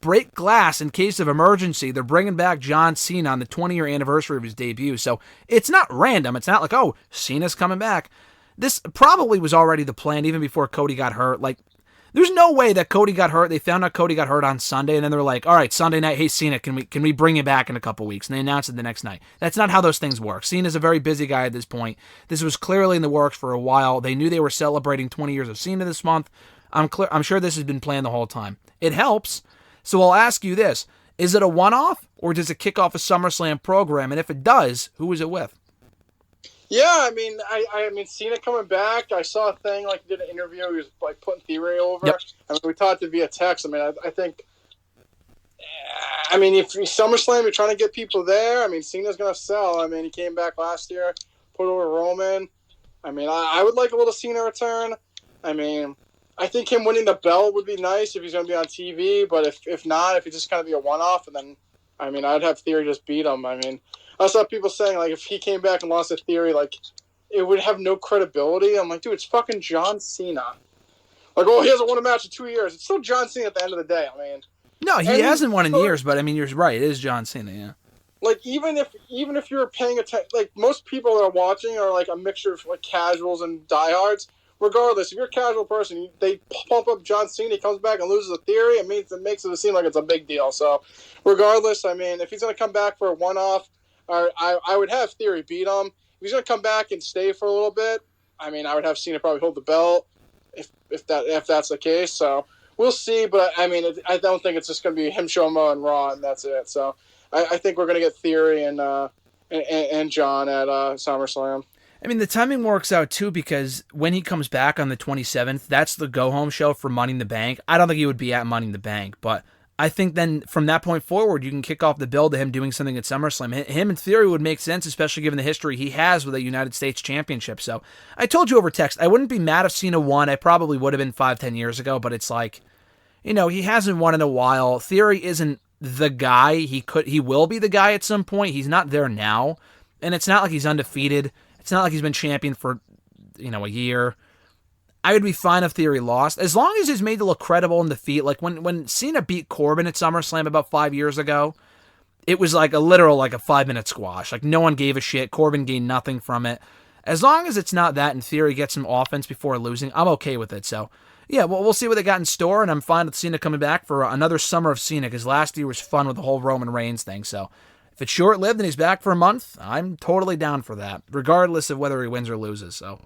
break glass in case of emergency. They're bringing back John Cena on the 20-year anniversary of his debut. So it's not random. It's not like, oh, Cena's coming back. This probably was already the plan even before Cody got hurt. Like, there's no way that Cody got hurt. They found out Cody got hurt on Sunday, and then they're like, all right, Sunday night, hey, Cena, can we bring you back in a couple weeks? And they announced it the next night. That's not how those things work. Cena's a very busy guy at this point. This was clearly in the works for a while. They knew they were celebrating 20 years of Cena this month. I'm sure this has been planned the whole time. It helps. So I'll ask you this. Is it a one-off, or does it kick off a SummerSlam program? And if it does, who is it with? Yeah, I mean, Cena coming back. I saw a thing, like, he did an interview. He was, like, putting Theory over. Yep. I mean, we talked via text. I mean, I think, if SummerSlam, you're trying to get people there. I mean, Cena's going to sell. I mean, he came back last year, put over Roman. I mean, I would like a little Cena return. I mean, I think him winning the belt would be nice if he's going to be on TV. But if not, if it's just going to be a one-off, and then, I mean, I'd have Theory just beat him. I mean, I saw people saying, like, if he came back and lost to Theory, like, it would have no credibility. I'm like, dude, it's fucking John Cena. Like, oh, he hasn't won a match in 2 years. It's still John Cena at the end of the day. I mean, no, he hasn't won in years, but I mean, you're right. It is John Cena, yeah. Like, even if you're paying attention, like, most people that are watching are, like, a mixture of, like, casuals and diehards. Regardless, if you're a casual person, they pump up John Cena, he comes back and loses a Theory, it makes it seem like it's a big deal. So, regardless, I mean, if he's going to come back for a one-off, I would have Theory beat him. If he's going to come back and stay for a little bit, I mean, I would have Cena probably hold the belt if that's the case. So we'll see. But I mean, I don't think it's just going to be him, Showmo, and Raw, and that's it. So I think we're going to get Theory and John at SummerSlam. I mean, the timing works out, too, because when he comes back on the 27th, that's the go-home show for Money in the Bank. I don't think he would be at Money in the Bank, but I think then from that point forward, you can kick off the build to him doing something at SummerSlam. Him in theory would make sense, especially given the history he has with a United States Championship. So I told you over text, I wouldn't be mad if Cena won. I probably would have been 5-10 years ago, but it's like, he hasn't won in a while. Theory isn't the guy. He will be the guy at some point. He's not there now, and it's not like he's undefeated. It's not like he's been champion for, a year. I would be fine if Theory lost, as long as he's made to look credible in defeat. Like when Cena beat Corbin at SummerSlam about 5 years ago, it was like a 5-minute squash. Like no one gave a shit. Corbin gained nothing from it. As long as it's not that and Theory gets some offense before losing, I'm okay with it. So yeah, we'll see what they got in store, and I'm fine with Cena coming back for another summer of Cena, because last year was fun with the whole Roman Reigns thing. So if it's short-lived and he's back for a month, I'm totally down for that, regardless of whether he wins or loses. So